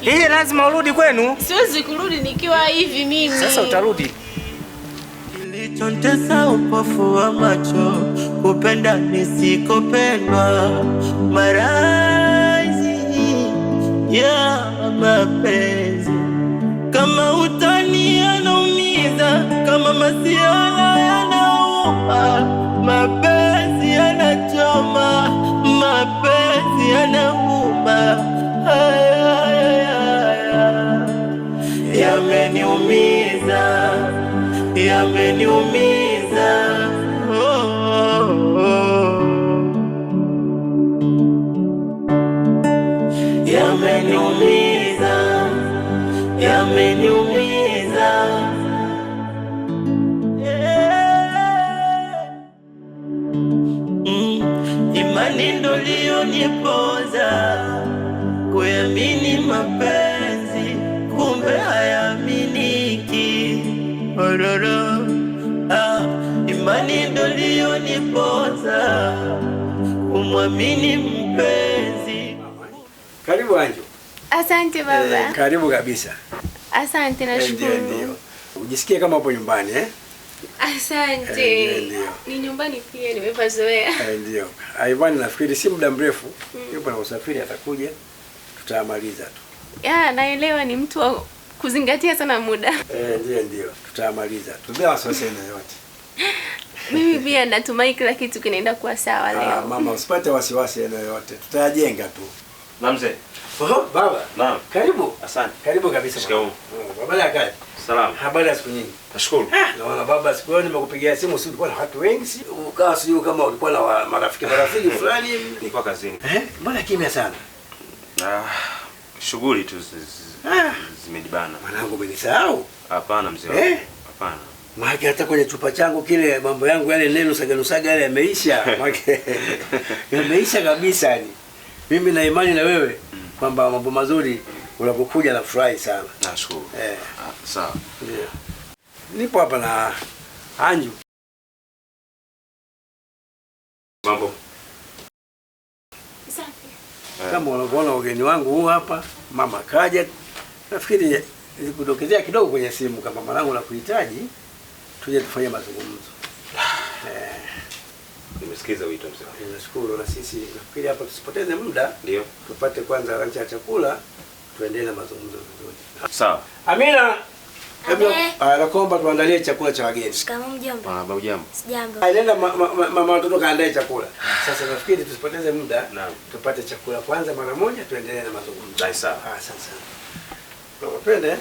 Lazima urudi kwenu. Siwezi kurudi nikiwa hivi mimi. Sasa utarudi. Kilichonitesa upofu wa macho, kupenda nisikopendwa, maradhi ya mapenzi. Kama utani yanaumiza, kama masiala yanauma, mapenzi yanachoma, mapenzi yanauma. Yameniumiza, yameniumiza, yameniumiza, yameniumiza. Imani ndo iliyoniponza, kuamini mapenzi kumbe hayaminiki. Imani ndo iliyoniponza, kumwamini mpenzi. Karibu Anjo. Asante baba. Karibu kabisa. Asante na shukuru. Ndio. Ujisikie kama upo nyumbani Asante. Ni nyumbani pia nimepazoea. Ndio. Ivan nafikiri si muda mrefu yupo na usafiri atakuja, tutamaliza tu. Naelewa ni mtu wa kuzingatia sana muda. Ndio. Tutamaliza. Tubia wasiwasi na yote. Mimi pia natumai kila kitu kinaenda kuwa sawa leo. Mama usipate wasiwasi na yote. Tutajenga tu. Na mzee. Baba. Naam. Karibu. Asante. Karibu kabisa. Shikamoo. Habari ya kazi? Salama. Habari ya siku nyingi? Nashukuru. Naona baba siku hiyo nimekupigia simu, si ulikuwa na watu wengi, si ukawa sijui kama ulikuwa na marafiki fulani. Nilikuwa kazini. Mbona kimya sana? Shughuli tu zimejibana. Mwanangu umenisahau? Hapana mzee wangu. Hapana. Maana hata kwenye chupa changu kile mambo yangu yale neno saga yale yameisha. Maana yameisha kabisa yani. Mimi na imani na wewe kwamba mambo mazuri unapokuja na furahi sana. Nashukuru. Sawa. Ndio. Nipo hapa na Anju. Mambo. Safi. Kama unavyoona ugeni wangu huu hapa, mama kaja. Nafikiri nikudokezea kidogo kwenye simu kama mwanangu nakuhitaji, tuje tufanye mazungumzo. Nimesikiza wito mzee. Nashukuru na sisi nafikiri hapa tusipoteze muda. Ndio. Tupate kwanza lunch ya chakula, tuendelee na mazungumzo vizuri. Sawa. Amina. Naomba tuandalie chakula cha wageni. Shikamoo mjomba. Baba ujambo. Sijambo. Nenda mama watoto kaandae chakula. Sasa nafikiri tusipoteze muda. Naam. Tupate chakula kwanza mara moja tuendelee na mazungumzo. Sawa. Asante sana. Unapenda?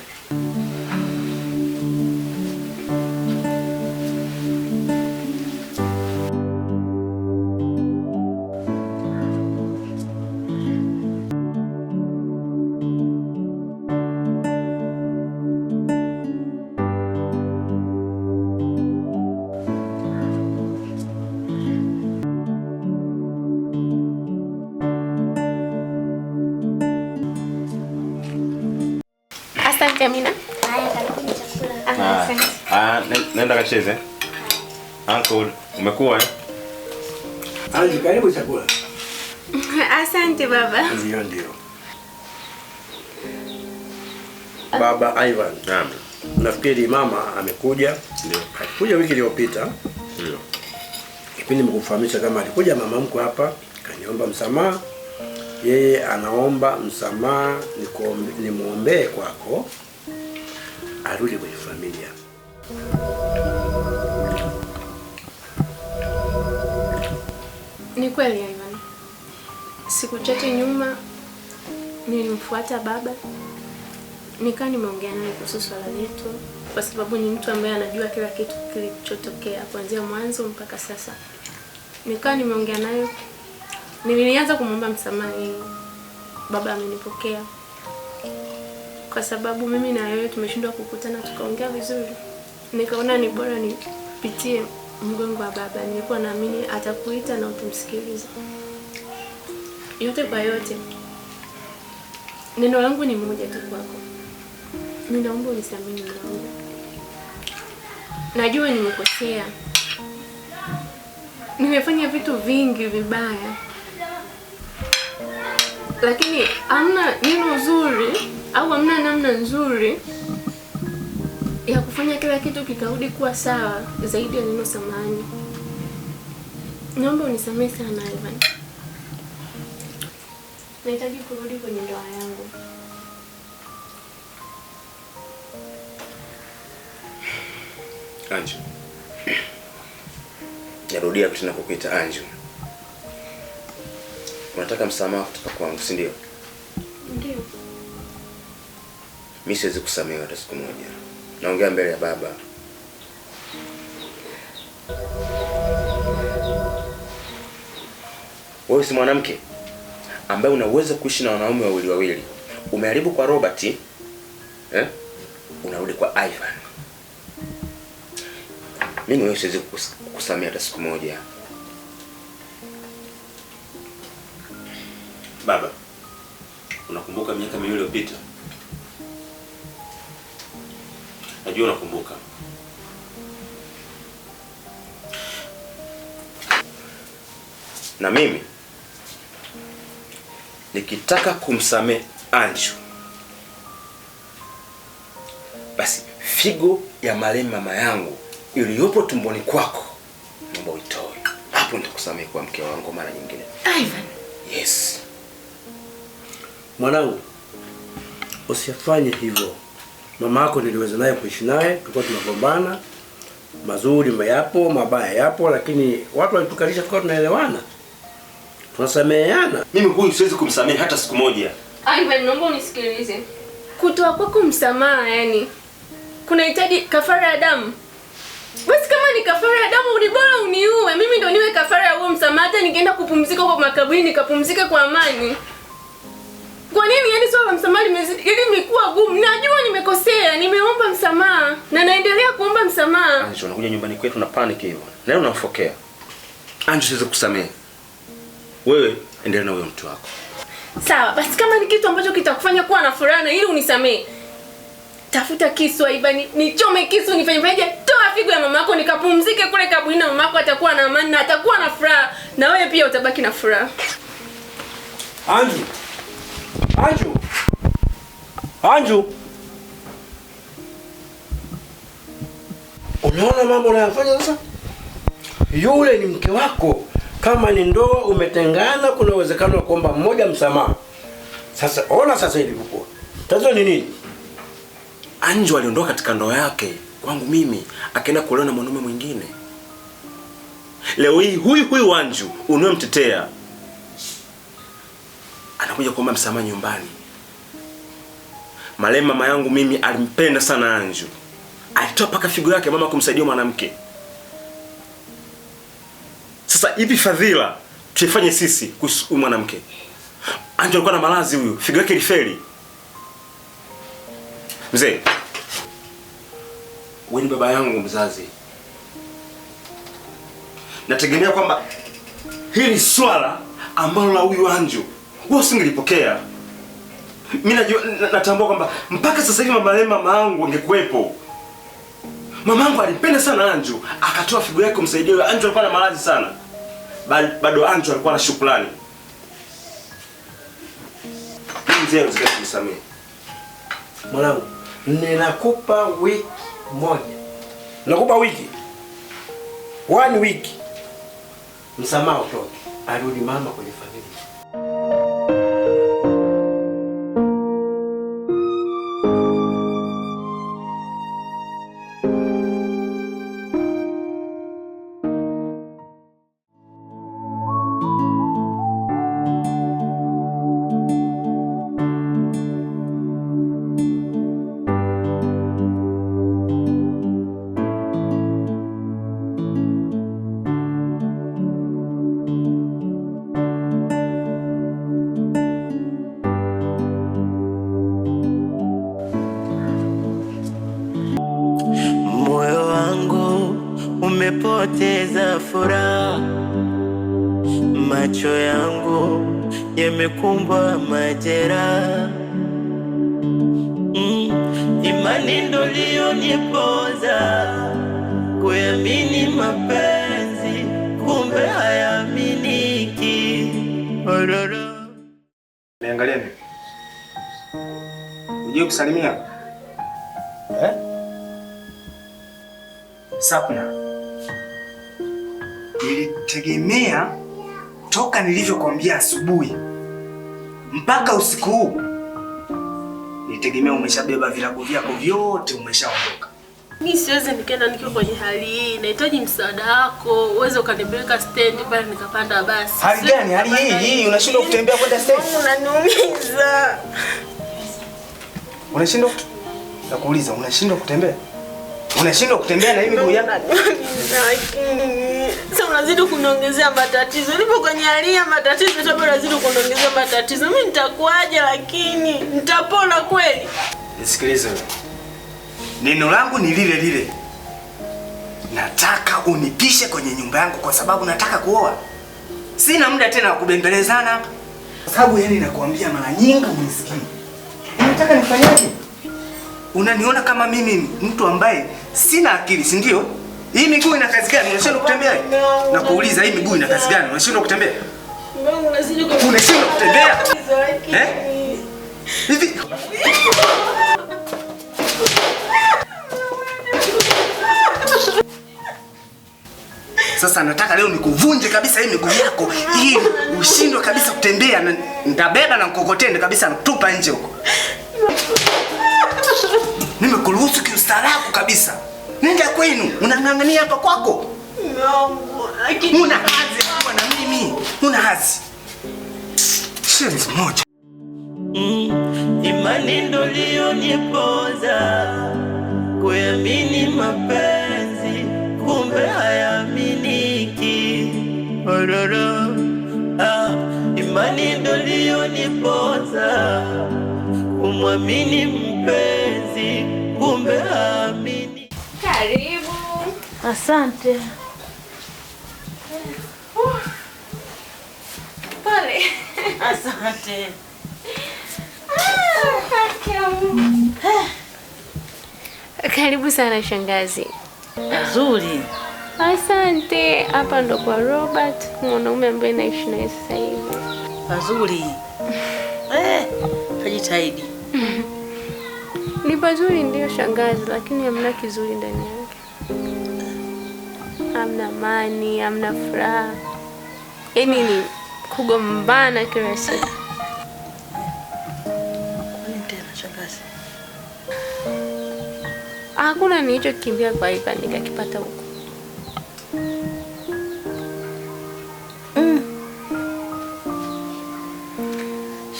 Asante Amina. Haya, karibu chakula. Nenda kacheze. Uncle, umekuwa Anji, karibu chakula. Asante baba. Ndio. Baba Ivan. Naam. Nafikiri mama amekuja. Ndio. Alikuja wiki iliyopita. Ndio. Kipindi nimekufahamisha kama alikuja mama mko hapa, kaniomba msamaha. Yeye anaomba msamaha nimuombee kwako arudi kwenye familia. Ni kweli Ivan. Siku chache nyuma nilimfuata baba, nikaa nimeongea naye kuhusu swala letu, kwa sababu ni mtu ambaye anajua kila kitu kilichotokea kuanzia mwanzo mpaka sasa. Nikaa nimeongea naye, nilianza kumwomba msamaha yeye. Baba amenipokea kwa sababu mimi na wewe tumeshindwa kukutana tukaongea vizuri. Nikaona ni bora nipitie mgongo wa baba. Nilikuwa naamini atakuita na utumsikilize. Yote kwa yote, neno langu ni moja tu kwako. Ninaomba unisamehe mwanangu. Najua nimekosea. Nimefanya vitu vingi vibaya. Lakini hamna neno zuri sababu hamna namna nzuri ya kufanya kila kitu kikarudi kuwa sawa zaidi ya neno samahani. Naomba unisamehe sana Ivan. Nahitaji kurudi kwenye ndoa yangu. Anju. Narudia tena kukuita Anju. Unataka msamaha kutoka kwangu, si ndio? Ndio. Mimi siwezi kusamehe hata siku moja. Naongea mbele ya baba. Wewe si mwanamke ambaye unaweza kuishi na wanaume wawili. Umeharibu kwa Robert, unarudi kwa Ivan. Mimi wewe siwezi kusamehe hata siku moja. Baba, unakumbuka miaka miwili iliyopita? Najua unakumbuka. Na mimi nikitaka kumsamehe Anju, basi figo ya marehemu mama yangu iliyopo tumboni kwako naomba uitoe. Hapo nitakusamehe kwa mke wangu mara nyingine. Ivan. Yes. Mwanangu, usifanye hivyo. Mama yako niliweza naye kuishi naye, tulikuwa tunagombana. Mazuri yapo, mabaya yapo, lakini watu walitukalisha tulikuwa tunaelewana. Tunasameheana. Mimi huyu siwezi kumsamehe hata siku moja. Ivan, naomba unisikilize. Kutoa kwako msamaha yani kunahitaji kafara ya damu. Basi kama ni kafara ya damu ni bora uniue. Mimi ndo niwe kafara ya huo msamaha, hata nikienda kupumzika kwa makaburini nikapumzike kwa amani. Kwa nini yani swala msamaha limekuwa gumu? Najua nimekosea, nimeomba msamaha na naendelea kuomba msamaha. Anju, unakuja nyumbani kwetu na panic hivyo. Na leo unamfokea. Anju, siwezi kusamehe. Wewe endelea na huyo mtu wako. Sawa, basi kama ni kitu ambacho kitakufanya kuwa na furaha na ili unisamehe, tafuta kisu Ivan, nichome kisu, nifanyeje? Toa figo ya mama yako nikapumzike kule kaburini na mama yako atakuwa na amani na atakuwa na furaha na wewe pia utabaki na furaha. Anju. Anju. Anju. Unaona mambo unayofanya sasa? Yule ni mke wako. Kama ni ndoa umetengana, kuna uwezekano wa kuomba mmoja msamaha. Sasa ona sasa ilivyokuwa. Tatizo ni nini? Anju aliondoka katika ndoa yake kwangu mimi, akaenda kuolewa na mwanaume mwingine. Leo hii huyu Anju unayemtetea anakuja kuomba msamaha nyumbani. Marehemu mama yangu mimi alimpenda sana Anju. Alitoa paka figo yake mama kumsaidia mwanamke. Sasa hivi fadhila tuifanye sisi kuhusu mwanamke. Anju alikuwa na malazi huyu, figo yake ilifeli. Mzee, wewe ni baba yangu mzazi. Nategemea kwamba hili swala ambalo la huyu Anju wewe usingelipokea. Mimi natambua kwamba mpaka sasa hivi mama yangu angekuepo. Mama yangu alipenda sana Anju, akatoa figo yake kumsaidia. Anju alikuwa na malazi sana. Bado Anju alikuwa na shukrani. Mzee usikakusamehe. Mwanangu, ninakupa wiki moja. Nakupa wiki. 1 week. Msamaha utoke. Arudi mama kwenye familia. Umepoteza furaha, macho yangu yamekumbwa majeraha. Imani ndo iliyoniponza kuamini mapenzi, kumbe hayaminiki. Niangalie mimi. Unajua kusalimia? Sapna. Nilitegemea toka nilivyokuambia asubuhi mpaka usiku huu, nilitegemea umeshabeba vilago vyako vyote, umeshaondoka. Mimi siwezi nikaenda nikiwa kwenye hali hii. Nahitaji msaada wako. Uweze ukanipeleka stand pale nikapanda basi. Hali gani? Hali hii unashindwa kutembea kwenda stand? Unaniumiza. Unashindwa? Nakuuliza, unashindwa kutembea? Unashindwa kutembea na hii miguu yako? Sasa unazidi kuniongezea matatizo. Nipo kwenye hali ya matatizo, sasa unazidi kuniongezea matatizo. Mimi nitakuaje lakini? Nitapona kweli? Nisikilize wewe. Neno langu ni lile lile. Nataka unipishe kwenye nyumba yangu kwa sababu nataka kuoa. Sina muda tena wa kubembelezana. Kwa sababu yani nakuambia mara nyingi unisikii. Unataka nifanyaje? Unaniona kama mimi mtu ambaye sina akili, si ndio? Hii miguu ina kazi gani? Unashindwa kutembea? Nakuuliza, hii miguu ina kazi gani? Unashindwa kutembea? Unashindwa kutembea? Hivi sasa nataka leo nikuvunje kabisa hii miguu yako ili ushindwe kabisa kutembea, na nitabeba na mkokoteni kabisa natupa nje huko. Nimekuruhusu kiustaarabu kabisa. Nenda kwenu, unang'ang'ania hapa kwako. Una hazi kuwa na mimi. Una hazi. Shilingi moja. Imani ndo iliyoniponza kuamini mapenzi, kumbe hayaminiki. Ororo. Imani ndo iliyoniponza kumwamini mpenzi, kumbe haamini. Karibu. Asante. Pole. Asante. Karibu sana shangazi. Nzuri. Asante. Hapa ndo kwa Robert, mwanaume ambaye naishi naye sasa hivi. Pazuri. Kajitahidi. Ni pazuri ndio shangazi, lakini hamna kizuri ndani yake. Hamna amani, hamna furaha. Yaani ni kugombana kila siku. Nini tena shangazi? Hakuna nilichokimbia kwa Ivan nikakipata huko.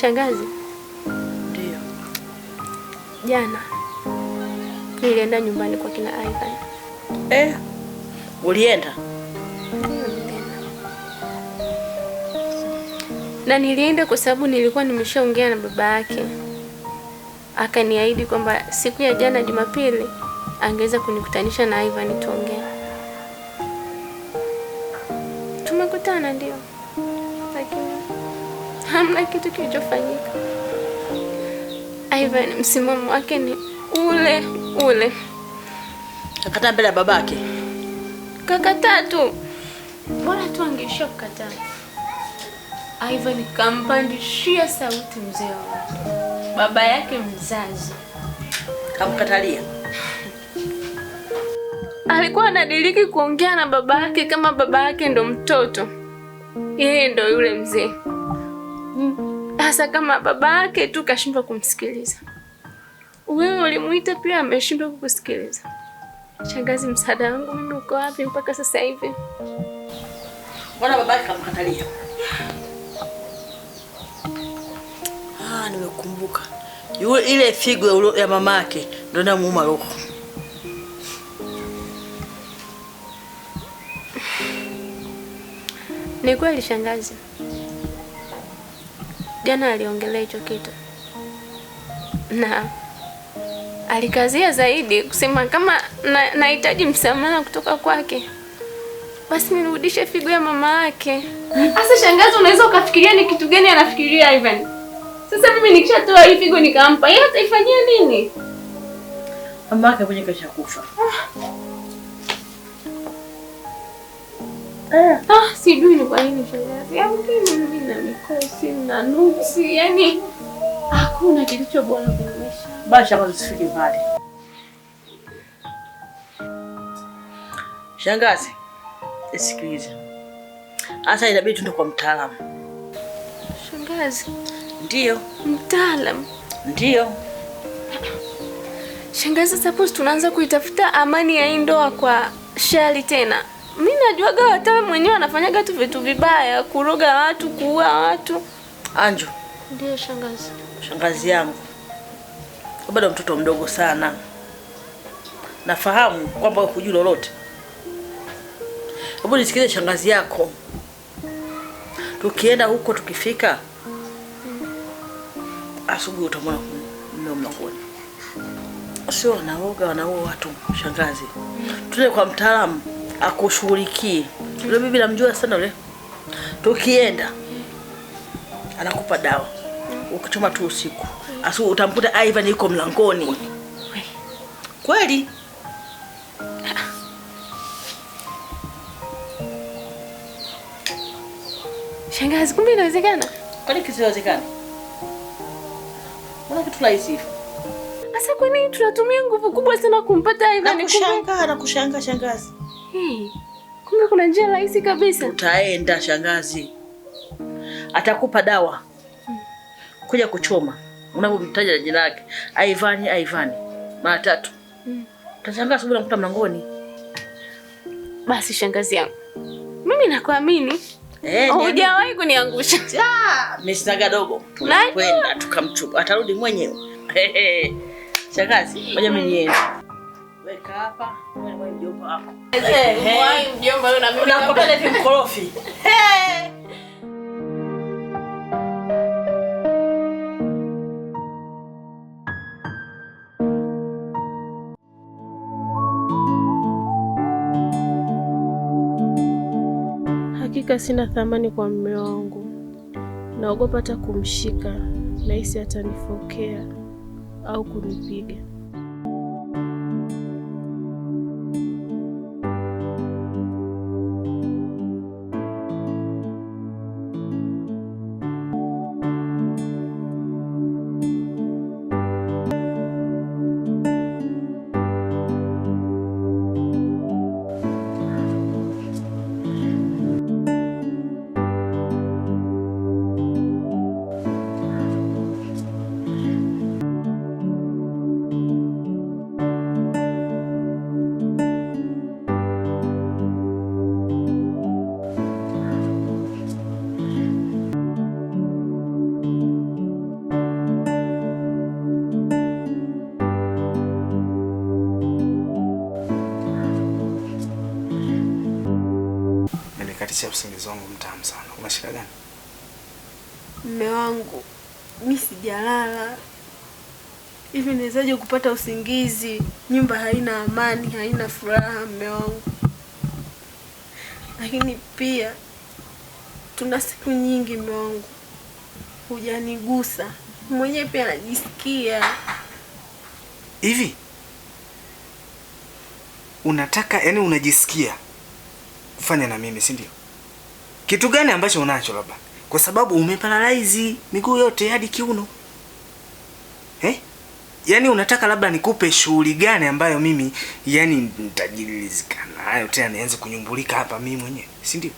Shangazi. Ndio. Jana nilienda nyumbani kwa kina Ivan. Ulienda? Na nilienda kwa sababu nilikuwa nimeshaongea na baba yake. Akaniahidi kwamba siku ya jana Jumapili angeweza kunikutanisha na Ivan tuongee. Tumekutana ndio. Lakini hamna kitu kilichofanyika. Ivan msimamo wake ni ule ule. Akakataa mbele ya babake. Kakataa tu. Bora tu angeishia kukataa. Ivan kampandishia sauti mzee wake. Baba yake mzazi. Kamkatalia. Alikuwa anadiriki kuongea na baba yake kama baba yake ndo mtoto. Yeye ndo yule mzee. Hasa kama baba yake tu kashindwa kumsikiliza. Wewe ulimuita pia ameshindwa kukusikiliza. Shangazi, msaada wangu mimi uko wapi mpaka sasa hivi? Mbona babake kamkatalia? Nimekumbuka. Ile figo ya mamake ndio inamuuma roho. Ni kweli shangazi. Jana aliongelea hicho kitu. Na alikazia zaidi kusema kama nahitaji msamaha kutoka kwake, basi nirudishe figo ya mama yake. Sasa shangazi, unaweza ukafikiria ni kitu gani anafikiria Ivan? Sasa mimi nikishatoa hii figo nikampa, yeye ataifanyia nini? Mama yake mwenye kesha kufa. Sijui ni kwa nini shangazi. Yaani mimi na mikosi na nuksi, yani hakuna kilicho bora kwa maisha. Basi shangazi usifike mbali. Shangazi, sikiliza. Sasa inabidi tuende kwa mtaalamu. Shangazi. Ndio. Mtaalamu. Ndio. Shangazi, suppose tunaanza kuitafuta amani ya ndoa kwa Shali tena. Mimi najuaga watawe mwenyewe anafanyaga tu vitu vibaya, kuroga watu, kuua watu. Anjo. Ndio shangazi. Shangazi yangu, bado mtoto mdogo sana. Nafahamu kwamba hujui lolote. Hebu nisikilize shangazi yako. Tukienda huko tukifika, asubuhi utamwona mmeo mlangoni. Sio wanaoga wanaua watu shangazi. Tule kwa mtaalamu akushughulikie. Yule bibi namjua sana yule. Tukienda anakupa dawa. Ukichoma tu usiku. Asu utamkuta Ivan yuko mlangoni. Kweli? Shangazi, kumbe inawezekana? Kwani kisiwezekana? Mbona kitu rahisi? Sasa kwa nini tunatumia nguvu kubwa sana kumpata Ivan? Nakushangaa shangazi. Kumbe kuna njia rahisi kabisa. Utaenda shangazi. Atakupa dawa. Kuja kuchoma. Unapomtaja jina lake, Ivan. Mara 3. Utashangaa asubuhi unakuta mlangoni. Basi shangazi yangu, mimi nakuamini. Hujawahi kuniangusha. Mimi sinaga dogo. Tunakwenda tukamchukua. Atarudi mwenyewe. Shangazi, ngoja mimi niende. Weka hapa, wewe mjomba wako. Wewe mjomba wewe na mimi nakupenda hivi mkorofi. Hakika sina thamani kwa mume wangu. Naogopa hata kumshika, nahisi atanifokea au kunipiga. Usingizi wangu mtamu sana. Una shida gani? Mume wangu, mimi sijalala. Hivi niwezaje kupata usingizi? Nyumba haina amani, haina furaha mume wangu. Lakini pia tuna siku nyingi mume wangu hujanigusa. Mwenyewe pia najisikia. Hivi unataka, yani unajisikia kufanya na mimi, si ndio? Kitu gani ambacho unacho labda? Kwa sababu umeparalyze miguu yote hadi kiuno. Yaani unataka labda nikupe shughuli gani ambayo mimi yani nitajirizika nayo tena nianze kunyumbulika hapa mimi mwenyewe, si ndio?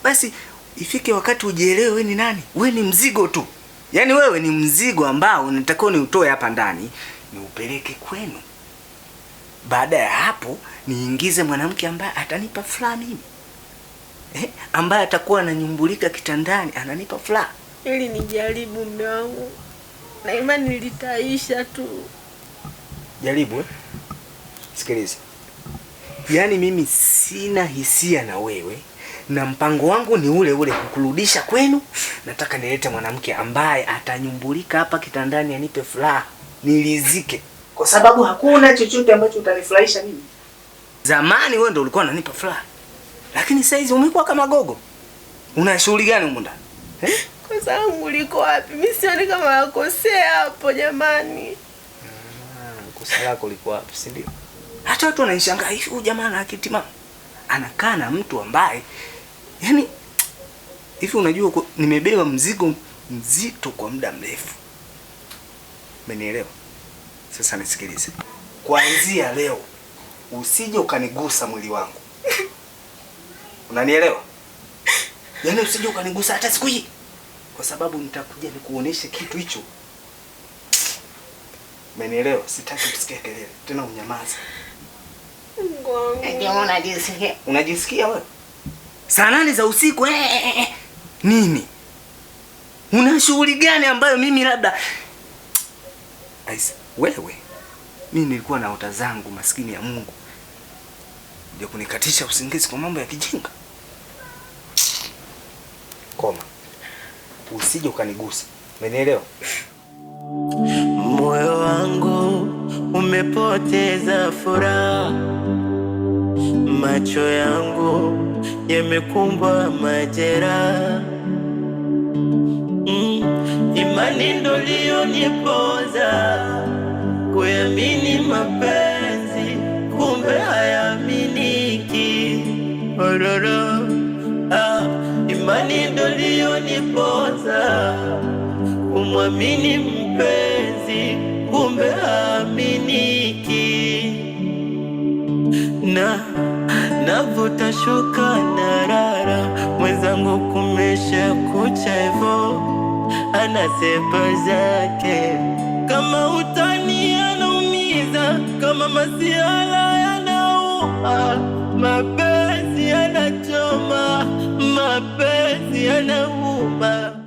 Basi ifike wakati ujielewe wewe ni nani? Wewe ni mzigo tu. Yaani wewe ni mzigo ambao unatakiwa ni utoe hapa ndani, ni upeleke kwenu. Baada ya hapo niingize mwanamke ambaye atanipa furaha mimi. Ambaye atakuwa ananyumbulika kitandani ananipa furaha. Ili nijaribu mume wangu. Na imani litaisha tu. Jaribu Sikiliza. Yaani mimi sina hisia na wewe na mpango wangu ni ule ule kukurudisha kwenu. Nataka nilete mwanamke ambaye atanyumbulika hapa kitandani anipe furaha, nilizike. Kwa sababu hakuna chochote ambacho utanifurahisha mimi. Zamani wewe ndio ulikuwa unanipa furaha. Lakini sasa hizi umekuwa kama gogo. Una shughuli gani huko ndani? Kwa sababu uliko wapi? Mimi sioni kama nakosea hapo jamani. Kosa lako liko wapi, si ndio? Hata watu wananishangaa hivi huyu jamaa ana akili timamu. Anakaa na mtu ambaye yani hivi unajua nimebeba mzigo mzito kwa muda mrefu. Umenielewa? Sasa nisikilize. Kuanzia leo usije ukanigusa mwili wangu. Unanielewa? Yaani usije ukanigusa hata siku hii. Kwa sababu nitakuja nikuoneshe kitu hicho. Umenielewa? Sitaki kusikia kelele. Tena unyamaze. Ndio unajisikia. Unajisikia wewe? Saa 8 za usiku nini? Una shughuli gani ambayo mimi labda Aisa, wewe. Mimi nilikuwa na ota zangu maskini ya Mungu. Ndio kunikatisha usingizi kwa mambo ya kijinga. Koma. Usije ukanigusa. Umenielewa? Moyo wangu umepoteza furaha, macho yangu yamekumbwa majeraha. Imani ndo iliyonipoza kuamini mapenzi, kumbe hayaminiki. Imani ndo iliyonipoza kumwamini mpenzi, kumbe haaminiki. Navuta shuka narara, mwenzangu kumesha kucha hivyo, anasepa zake. Kama utani yanaumiza, kama masiala yanauma, mapenzi yanachoma, mapenzi yanauma.